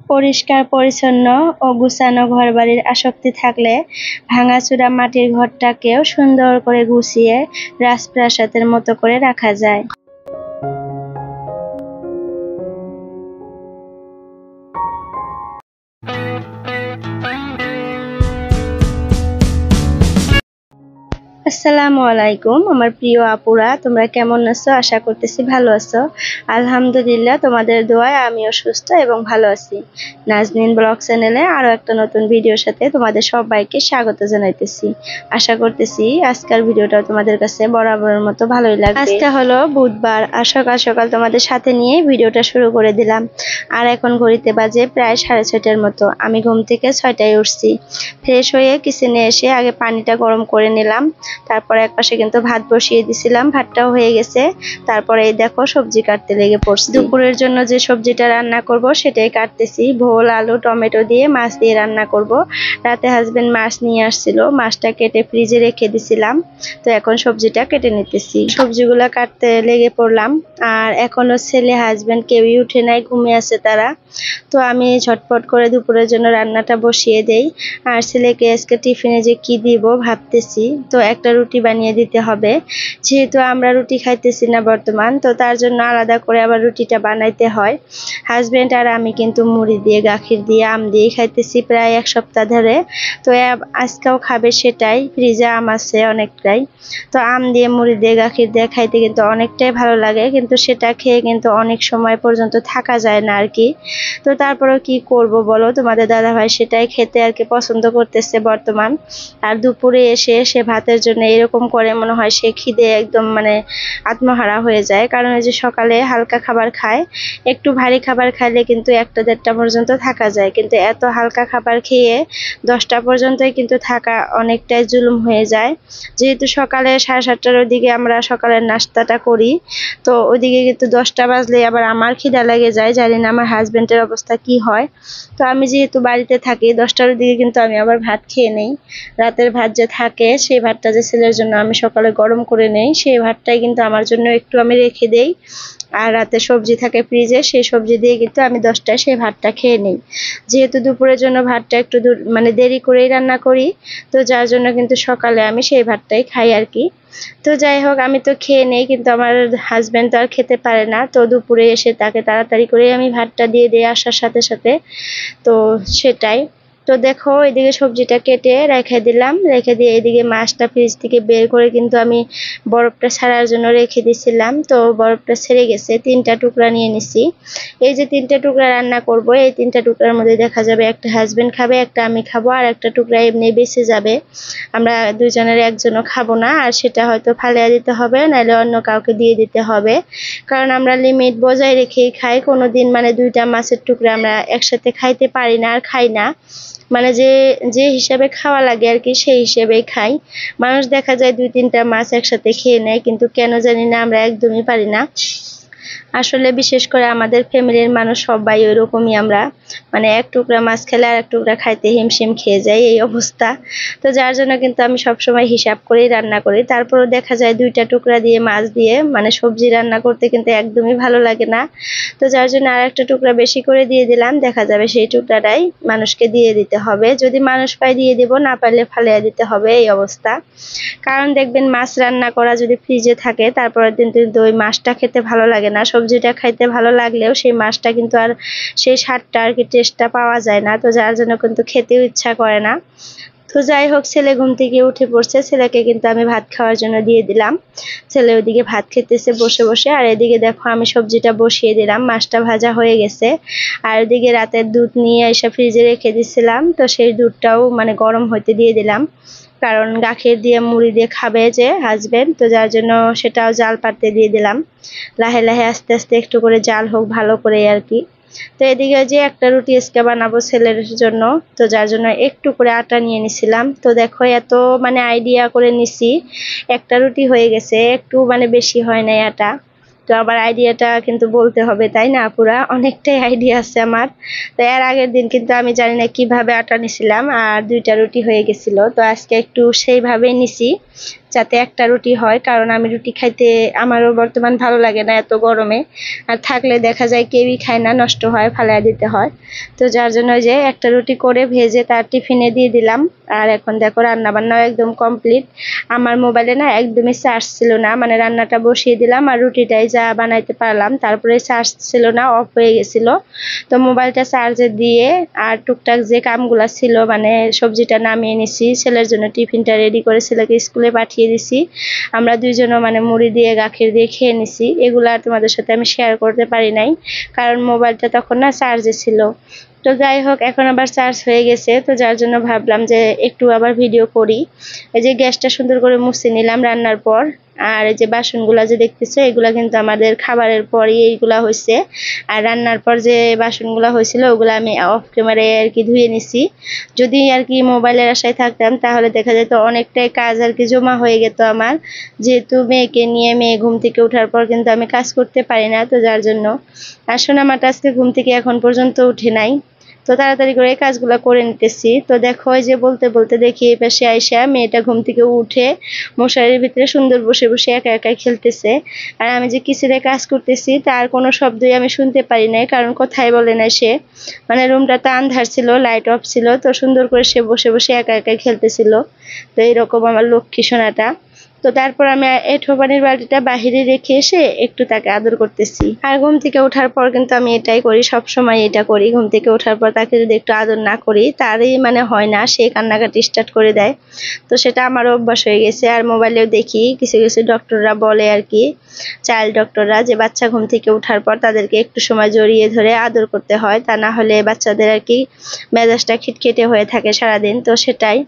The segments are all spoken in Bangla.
পরিষ্কার পরিচ্ছন্ন ও গুছানো ঘরবাড়ির আসক্তি থাকলে ভাঙাচোরা মাটির ঘরটাকেও সুন্দর করে গুছিয়ে রাজপ্রাসাদের মতো করে রাখা যায়। আসসালামু আলাইকুম আমার প্রিয় আপুরা, তোমরা কেমন আছো? আশা করতেছি ভালো আছো। আলহামদুলিল্লাহ, তোমাদের দোয়ায় আমিও সুস্থ এবং ভালো আছি। নাজনীন ব্লগ চ্যানেলে আরো একটা নতুন ভিডিওর সাথে তোমাদের সবাইকে স্বাগত জানাইতেছি। আশা করতেছি আজকের ভিডিওটা তোমাদের কাছে বরাবরের মতো ভালোই লাগবে। আজকে হলো বুধবার, আর সকাল সকাল তোমাদের সাথে নিয়ে ভিডিওটা শুরু করে দিলাম। আর এখন ঘড়িতে বাজে প্রায় 6:30টার মতো। আমি ঘুম থেকে 6টায় উঠছি। ফ্রেশ হয়ে কিচেনে এসে আগে পানিটা গরম করে নিলাম, তারপরে একপাশে কিন্তু ভাত বসিয়ে দিছিলাম, ভাতটাও হয়ে গেছে। তারপরে এই দেখো সবজি কাটতে লেগে পড়ছি। দুপুরের জন্য যে সবজিটা রান্না করব সেটাই কাটতেছি। ভোল, আলু, টমেটো দিয়ে মাছ দিয়ে রান্না করব। রাতে হাজবেন্ড মাছ নিয়ে আসছিল, মাছটা কেটে ফ্রিজে রেখে দিছিলাম। তো এখন সবজিটা কেটে নিতেছি, সবজিগুলা কাটতে লেগে পড়লাম। আর এখনো ছেলে হাজবেন্ড কেউই উঠে নাই, ঘুমিয়ে আছে তারা। তো আমি ঝটপট করে দুপুরের জন্য রান্নাটা বসিয়ে দেই। আর ছেলেকে আজকে টিফিনে যে কি দিব ভাবতেছি। তো একটা রুটি বানিয়ে দিতে হবে, যেহেতু আমরা রুটি খাইতেছি না বর্তমান, তো তার জন্য আলাদা করে আবার রুটিটা বানাইতে হয়। হাজবেন্ড আর আমি কিন্তু মুড়ি দিয়ে, গাখির দিয়ে, আম দিয়ে খাইতেছি প্রায় 1 সপ্তাহ ধরে। তো আজকেও খাবে সেটাই, ফ্রিজে আম আছে অনেকটাই। তো আম দিয়ে, মুড়ি দিয়ে, গাখির দিয়ে খাইতে কিন্তু অনেকটাই ভালো লাগে, কিন্তু সেটা খেয়ে কিন্তু অনেক সময় পর্যন্ত থাকা যায় না আর কি। তো তারপরেও কি করব বলো, তোমাদের দাদাভাই সেটাই খেতে আর কি পছন্দ করতেছে বর্তমান। আর দুপুরে এসে সে ভাতের জন্য এরকম করে, মনে হয় সে খিদে একদম মানে আত্মহারা হয়ে যায়। কারণ এই যে সকালে হালকা খাবার খায়, একটু ভারী খাবার খাইলে কিন্তু 1টা 1:30টা পর্যন্ত থাকা যায়, কিন্তু এত হালকা খাবার খেয়ে 10টা পর্যন্তই কিন্তু থাকা অনেকটাই জুলুম হয়ে যায়। যেহেতু সকালে 7:30টার দিকে আমরা সকালের নাস্তাটা করি, তো ওইদিকে কিন্তু 10টা বাজলে আবার আমার খিদা লেগে যায়। জানি না আমার হাজবেন্ডের অবস্থা কি হয়। তো আমি যেহেতু বাড়িতে থাকি, 10টার দিকে কিন্তু আমি আবার ভাত খেয়ে নেই। রাতের ভাত যে থাকে, সেই ভাতটা যে ছেলের জন্য আমি সকালে গরম করে নেই, সেই ভাতটাই কিন্তু আমার জন্য একটু আমি রেখে দেই। আর রাতে সবজি থাকে ফ্রিজে, সেই সবজি দিয়ে কিন্তু আমি 10টায় সেই ভাতটা খেয়ে নিই। যেহেতু দুপুরের জন্য ভাতটা একটু মানে দেরি করেই রান্না করি, তো যার জন্য কিন্তু সকালে আমি সেই ভাতটাই খাই আর কি। তো যাই হোক, আমি তো খেয়ে নেই, কিন্তু আমার হাজবেন্ড তো আর খেতে পারে না। তো দুপুরে এসে তাকে তাড়াতাড়ি করে আমি ভাতটা দিয়ে দিয়ে আসার সাথে সাথে, তো সেটাই। তো দেখো এদিকে সবজিটা কেটে রেখে দিলাম, রেখে দিয়ে এদিকে মাছটা ফ্রিজ থেকে বের করে কিন্তু আমি বরফটা ছাড়ার জন্য রেখে দিছিলাম। তো বরফটা ছেড়ে গেছে, 3টা টুকরা নিয়ে নিছি। এই যে 3টা টুকরা রান্না করব, এই 3টা টুকরার মধ্যে দেখা যাবে একটা হাজবেন্ড খাবে, একটা আমি খাবো, আর একটা টুকরা এমনি বেঁচে যাবে। আমরা দুজনের একজনও খাবো না, আর সেটা হয়তো ফালিয়ে দিতে হবে, নাহলে অন্য কাউকে দিয়ে দিতে হবে। কারণ আমরা লিমিট বজায় রেখেই খাই, কোনোদিন মানে 2টা মাছের টুকরা আমরা একসাথে খাইতে পারি না আর খাই না। মানে যে যে হিসাবে খাওয়া লাগে আর কি, সেই হিসেবেই খাই। মানুষ দেখা যায় 2-3টা মাছ একসাথে খেয়ে নেয়, কিন্তু কেন জানি না আমরা একদমই পারি না। আসলে বিশেষ করে আমাদের ফ্যামিলির মানুষ সবাই ওইরকমই, আমরা মানে এক টুকরা মাছ খেলে আর এক টুকরা খাইতে হিমশিম খেয়ে যাই, এই অবস্থা। তো যার জন্য কিন্তু আমি সবসময় হিসাব করেই রান্না করি। তারপরও দেখা যায় 2টা টুকরা দিয়ে, মাছ দিয়ে মানে সবজি রান্না করতে কিন্তু একদমই ভালো লাগে না। তো যার জন্য আর একটা টুকরা বেশি করে দিয়ে দিলাম, দেখা যাবে সেই টুকরাটাই মানুষকে দিয়ে দিতে হবে। যদি মানুষ পাই দিয়ে দিব, না পারলে ফালিয়ে দিতে হবে, এই অবস্থা। কারণ দেখবেন মাছ রান্না করা যদি ফ্রিজে থাকে, তারপরের দিন কিন্তু ওই মাছটা খেতে ভালো লাগে না। সবজিটা খাইতে ভালো লাগলেও সেই মাছটা কিন্তু আর সেই স্বাদটা আর কি, টেস্টটা পাওয়া যায় না। তো যার জন্য কিন্তু খেতেও ইচ্ছা করে না। তো যাই হোক, ছেলে ঘুম থেকে উঠে পড়ছে, ছেলেকে কিন্তু আমি ভাত খাওয়ার জন্য দিয়ে দিলাম। ছেলে ওইদিকে ভাত খেতেছে বসে বসে, আর এদিকে দেখো আমি সবজিটা বসিয়ে দিলাম, মাছটা ভাজা হয়ে গেছে। আর ওইদিকে রাতের দুধ নিয়ে এসে ফ্রিজে রেখে দিছিলাম, তো সেই দুধটাও মানে গরম হইতে দিয়ে দিলাম। কারণ গাখির দিয়ে, মুড়ি দিয়ে খাবে যে হাজবেন্ড, তো যার জন্য সেটাও জাল পাততে দিয়ে দিলাম। লাহে লাহে আস্তে আস্তে একটু করে জাল হোক ভালো করে আর কি। তো এদিকে যে একটা রুটি আজকে বানাবো ছেলের জন্য, তো যার জন্য একটু করে আটা নিয়ে নিছিলাম। তো দেখো এত মানে আইডিয়া করে নিছি, একটা রুটি হয়ে গেছে, একটু মানে বেশি হয় নাই আটা। তো আবার আইডিয়াটা কিন্তু বলতে হবে, তাই না পুরা অনেকটাই আইডিয়া আছে আমার। তো এর আগের দিন কিন্তু আমি জানি না কিভাবে আটা নিছিলাম, আর 2টা রুটি হয়ে গেছিল। তো আজকে একটু সেইভাবেই নিছি, যাতে একটা রুটি হয়, কারণ আমি রুটি খাইতে আমারও বর্তমান ভালো লাগে না এত গরমে, আর থাকলে দেখা যায় কেউই খায় না, নষ্ট হয়, ফালাইয়া দিতে হয়। তো যার জন্য যে একটা রুটি করে ভেজে তার টিফিনে দিয়ে দিলাম। আর এখন দেখো রান্না বান্নাও একদম কমপ্লিট। আমার মোবাইলে না একদমই চার্জ ছিল না, মানে রান্নাটা বসিয়ে দিলাম আর রুটিটাই যা বানাইতে পারলাম, তারপরে চার্জ ছিল না, অফ হয়ে গেছিল। তো মোবাইলটা চার্জে দিয়ে আর টুকটাক যে কামগুলা ছিল, মানে সবজিটা নামিয়ে নিছি, ছেলের জন্য টিফিনটা রেডি করে ছেলেকে স্কুলে পাঠিয়ে দিছি। আমরা দুইজনও মানে মুড়ি দিয়ে গাখির দিয়ে খেয়ে নিছি। এগুলা তোমাদের সাথে আমি শেয়ার করতে পারি নাই, কারণ মোবাইলটা তখন না চার্জে ছিল। তো যাই হোক, এখন আবার চার্জ হয়ে গেছে, তো যার জন্য ভাবলাম যে একটু আবার ভিডিও করি। এই যে গ্যাসটা সুন্দর করে মুছে নিলাম রান্নার পর। আর এই যে বাসনগুলা যে দেখতেছো, এগুলা কিন্তু আমাদের খাবারের পরই এইগুলা হয়েছে। আর রান্নার পর যে বাসনগুলা হয়েছিল ওগুলা আমি অফ ক্যামেরায় আর কি ধুয়ে নিছি। যদি আর কি মোবাইলের আশায় থাকতাম তাহলে দেখা যেত অনেকটাই কাজ আর কি জমা হয়ে যেত আমার, যেহেতু মেয়েকে নিয়ে মেয়ে ঘুম থেকে ওঠার পর কিন্তু আমি কাজ করতে পারি না। তো যার জন্য আর সোনামাটা আজকে ঘুম থেকে এখন পর্যন্ত উঠে নাই, তো তাড়াতাড়ি করে এই কাজগুলো করে নিতেছি। তো দেখো এই যে বলতে বলতে দেখি এই পাশে আইসা মেয়েটা ঘুম থেকে উঠে মশারির ভিতরে সুন্দর বসে বসে একা একাই খেলতেছে। আর আমি যে কিচেনে কাজ করতেছি তার কোনো শব্দই আমি শুনতে পারি নাই, কারণ কথাই বলে না সে। মানে রুমটা তো আন্ধার ছিল, লাইট অফ ছিল, তো সুন্দর করে সে বসে বসে একা একাই খেলতেছিল। তো এইরকম আমার লক্ষ্মী সোনাটা। তো তারপর আমি এঁঠো পানির বালতিটা বাহিরে রেখে এসে একটু তাকে আদর করতেছি। আর ঘুম থেকে ওঠার পর কিন্তু আমি এটাই করি, সব সময় এটা করি। ঘুম থেকে ওঠার পর তাকে যদি একটু আদর না করি তারই মানে হয় না, সে কান্নাকাটি স্টার্ট করে দেয়। তো সেটা আমারও অভ্যাস হয়ে গেছে। আর মোবাইলেও দেখি কিছু কিছু ডক্টররা বলে আর কি, চাইল্ড ডক্টররা, যে বাচ্চা ঘুম থেকে ওঠার পর তাদেরকে একটু সময় জড়িয়ে ধরে আদর করতে হয়, তা না হলে বাচ্চাদের আর কি মেজাজটা খিটখিটে হয়ে থাকে সারাদিন। তো সেটাই।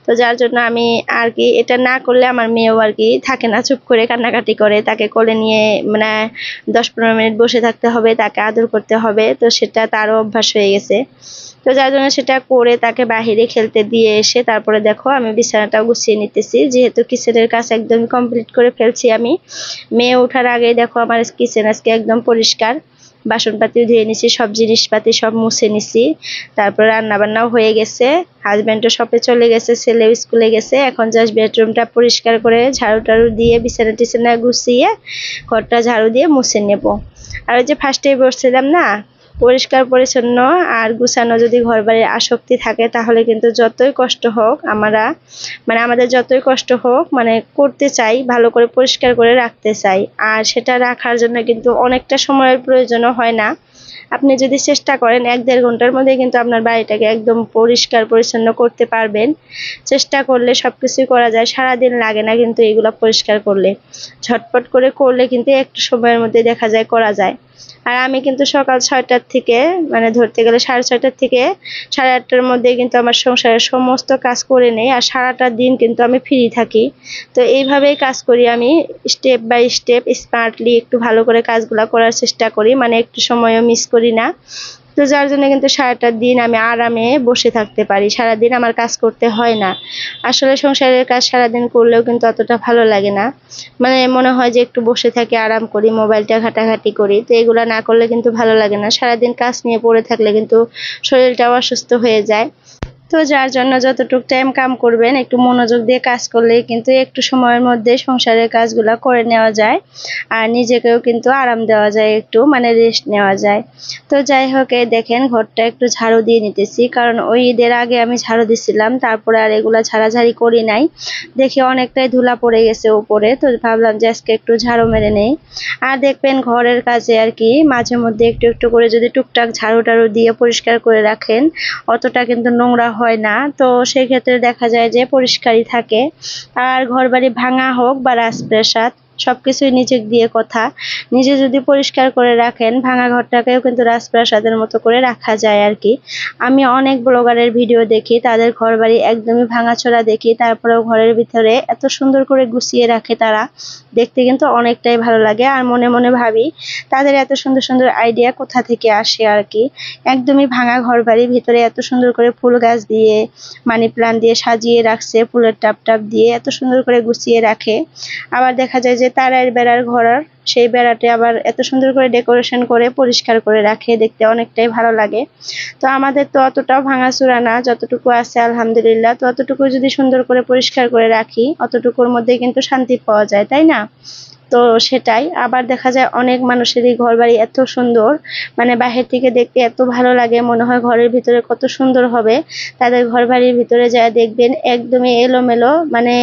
তো যার জন্য আমি আর কি এটা না করলে আমার মেয়েও আর কি থাকে না, চুপ করে কান্নাকাটি করে। তাকে কোলে নিয়ে মানে 10-15 মিনিট বসে থাকতে হবে, তাকে আদর করতে হবে। তো সেটা তারও অভ্যাস হয়ে গেছে। তো যার জন্য সেটা করে তাকে বাহিরে খেলতে দিয়ে এসে তারপরে দেখো আমি বিছানাটাও গুছিয়ে নিতেছি, যেহেতু কিচেনের কাজ একদম কমপ্লিট করে ফেলছি আমি। মেয়ে ওঠার আগেই দেখো আমার কিচেন আজকে একদম পরিষ্কার, বাসনপাতিও ধুয়ে নিছি, সব জিনিসপাতি সব মুছে নিছি। তারপর রান্না বান্নাও হয়ে গেছে, হাজবেন্ডও শপে চলে গেছে, ছেলেও স্কুলে গেছে। এখন জাস্ট বেডরুমটা পরিষ্কার করে ঝাড়ু টাড়ু দিয়ে বিছানা টিছানা গুছিয়ে ঘরটা ঝাড়ু দিয়ে মুছে নেব। আর ওই যে ফার্স্টেই বলছিলাম না, পরিষ্কার পরিচ্ছন্ন আর গুছানো যদি ঘর বাড়ির আসক্তি থাকে তাহলে কিন্তু যতই কষ্ট হোক আমাদের যতই কষ্ট হোক মানে করতে চাই, ভালো করে পরিষ্কার করে রাখতে চাই। আর সেটা রাখার জন্য কিন্তু অনেকটা সময়ের প্রয়োজনও হয় না। আপনি যদি চেষ্টা করেন 1-1.5 ঘন্টার মধ্যে কিন্তু আপনার বাড়িটাকে একদম পরিষ্কার পরিচ্ছন্ন করতে পারবেন। চেষ্টা করলে সবকিছুই করা যায়, সারাদিন লাগে না কিন্তু এগুলো পরিষ্কার করলে। ঝটপট করে করলে কিন্তু একটু সময়ের মধ্যে দেখা যায় করা যায়। আর আমি কিন্তু সকাল 6টার থেকে মানে ধরতে গেলে 6:30টার থেকে 8:30টার মধ্যে কিন্তু আমার সংসারের সমস্ত কাজ করে নেই, আর সারাটা দিন কিন্তু আমি ফ্রি থাকি। তো এইভাবেই কাজ করি আমি, স্টেপ বাই স্টেপ স্মার্টলি একটু ভালো করে কাজগুলো করার চেষ্টা করি, মানে একটু সময়ও মিস করি না। তো যার জন্য কিন্তু সারাটা দিন আমি আরামে বসে থাকতে পারি, সারাদিন আমার কাজ করতে হয় না। আসলে সংসারের কাজ সারাদিন করলেও কিন্তু অতটা ভালো লাগে না, মানে মনে হয় যে একটু বসে থাকি, আরাম করি, মোবাইলটা ঘাটাঘাটি করি। তো এগুলো না করলে কিন্তু ভালো লাগে না, সারাদিন কাজ নিয়ে পড়ে থাকলে কিন্তু শরীরটাও অসুস্থ হয়ে যায়। তো যার জন্য যতটুকু টাইম কাম করবেন একটু মনোযোগ দিয়ে কাজ করলে কিন্তু একটু সময়ের মধ্যে সংসারের কাজগুলো করে নেওয়া যায়, আর নিজেকেও কিন্তু আরাম দেওয়া যায়, একটু মানে রেস্ট নেওয়া যায়। তো যাই হোক, এই দেখেন ঘরটা একটু ঝাড়ু দিয়ে নিতেছি, কারণ ওই ঈদের আগে আমি ঝাড়ু দিছিলাম, তারপরে আর এগুলা ঝাড়াঝাড়ি করি নাই, দেখি অনেকটাই ধুলা পড়ে গেছে উপরে। তো ভাবলাম যে আজকে একটু ঝাড়ু মেরে নেই। আর দেখবেন ঘরের কাজে আর কি মাঝে মধ্যে একটু একটু করে যদি টুকটাক ঝাড়ু টাড়ু দিয়ে পরিষ্কার করে রাখেন, অতটা কিন্তু নোংরা হয় না। তো সেই ক্ষেত্রে দেখা যায় যে পরিষ্কারই থাকে। আর ঘরবাড়ি ভাঙা হোক বা রাজপ্রাসাদ, সবকিছুই নিজে দিয়ে কথা, নিজে যদি পরিষ্কার করে রাখেন ভাঙা ঘরটাকেও কিন্তু রাজপ্রাসাদের মতো করে রাখা যায় আর কি। আমি অনেক ব্লগারের ভিডিও দেখি, তাদের ঘরবাড়ি একদমই ভাঙাচোরা দেখি, তারপরেও ঘরের ভিতরে এত সুন্দর করে গুছিয়ে রাখে তারা, দেখতে কিন্তু অনেকটাই ভালো লাগে। আর মনে মনে ভাবি তাদের এত সুন্দর সুন্দর আইডিয়া কোথা থেকে আসে আর কি। একদমই ভাঙা ঘরবাড়ির ভিতরে এত সুন্দর করে ফুল গাছ দিয়ে, মানি প্লান্ট দিয়ে সাজিয়ে রাখছে, ফুলের টাপ টাপ দিয়ে এত সুন্দর করে গুছিয়ে রাখে। আবার দেখা যায় যে যে তারের বেড়ার ঘর, সেই বেড়াটি আবার এত সুন্দর করে ডেকোরেশন করে পরিষ্কার করে রাখে, দেখতে অনেকটাই ভালো লাগে। তো আমাদের তো অতটাও ভাঙাচোরা না, যতটুকু আছে আলহামদুলিল্লাহ। তো অতটুকু যদি সুন্দর করে পরিষ্কার করে রাখি, অতটুকুর মধ্যে কিন্তু শান্তি পাওয়া যায়, তাই না? তো সেটাই। আবার দেখা যায় অনেক মানুষেরই ঘর বাড়ি এত সুন্দর, মানে বাহির থেকে দেখতে এত ভালো লাগে, মনে হয় ঘরের ভিতরে কত সুন্দর হবে। তাদের ঘর বাড়ির ভিতরে যায় দেখবেন একদমই এলোমেলো, মানে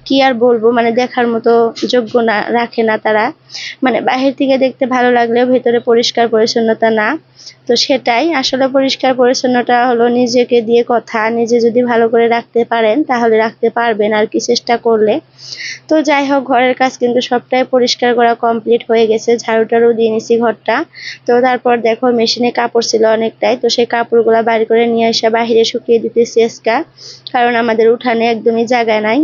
কি আর বলবো, মানে দেখার মতো যোগ্য না রাখে না তারা। মানে বাহির থেকে দেখতে ভালো লাগলেও ভেতরে পরিষ্কার পরিচ্ছন্নতা না। তো সেটাই আসলে, পরিষ্কার পরিচ্ছন্নতা হলো নিজেকে দিয়ে কথা, নিজে যদি ভালো করে রাখতে পারেন তাহলে রাখতে পারবেন আর কি, চেষ্টা করলে। তো যাই হোক, ঘরের কাজ কিন্তু সবটাই পরিষ্কার করা কমপ্লিট হয়ে গেছে, ঝাড়ু টাড়ু দিয়ে নিছি ঘরটা। তো তারপর দেখো মেশিনে কাপড় ছিল অনেকটাই, তো সেই কাপড়গুলো বাইর করে নিয়ে এসে বাহিরে শুকিয়ে দিতেছি আজকে, কারণ আমাদের উঠানে একদমই জায়গা নাই।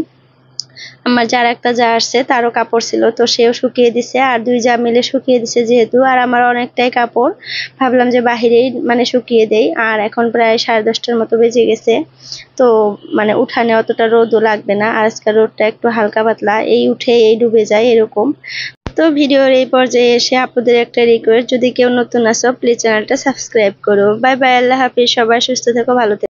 আমার যার একটা যা আসছে তারও কাপড় ছিল, তো সেও শুকিয়ে দিছে, আর দুই যা মিলে শুকিয়ে দিছে যেহেতু, আর আমার অনেকটাই কাপড়, ভাবলাম যে বাহিরেই মানে শুকিয়ে দেই। আর এখন প্রায় 10:30টার মতো বেজে গেছে। তো মানে উঠানে অতটা রোদও লাগবে না, আর আজকাল রোদটা একটু হালকা পাতলা, এই উঠে এই ডুবে যায় এরকম। তো ভিডিওর এই পর্যায়ে এসে আপনাদের একটা রিকোয়েস্ট, যদি কেউ নতুন আসো প্লিজ চ্যানেলটা সাবস্ক্রাইব করো। বাই বাই, আল্লাহ হাফিজ, সবাই সুস্থ থেকো, ভালো থেকো।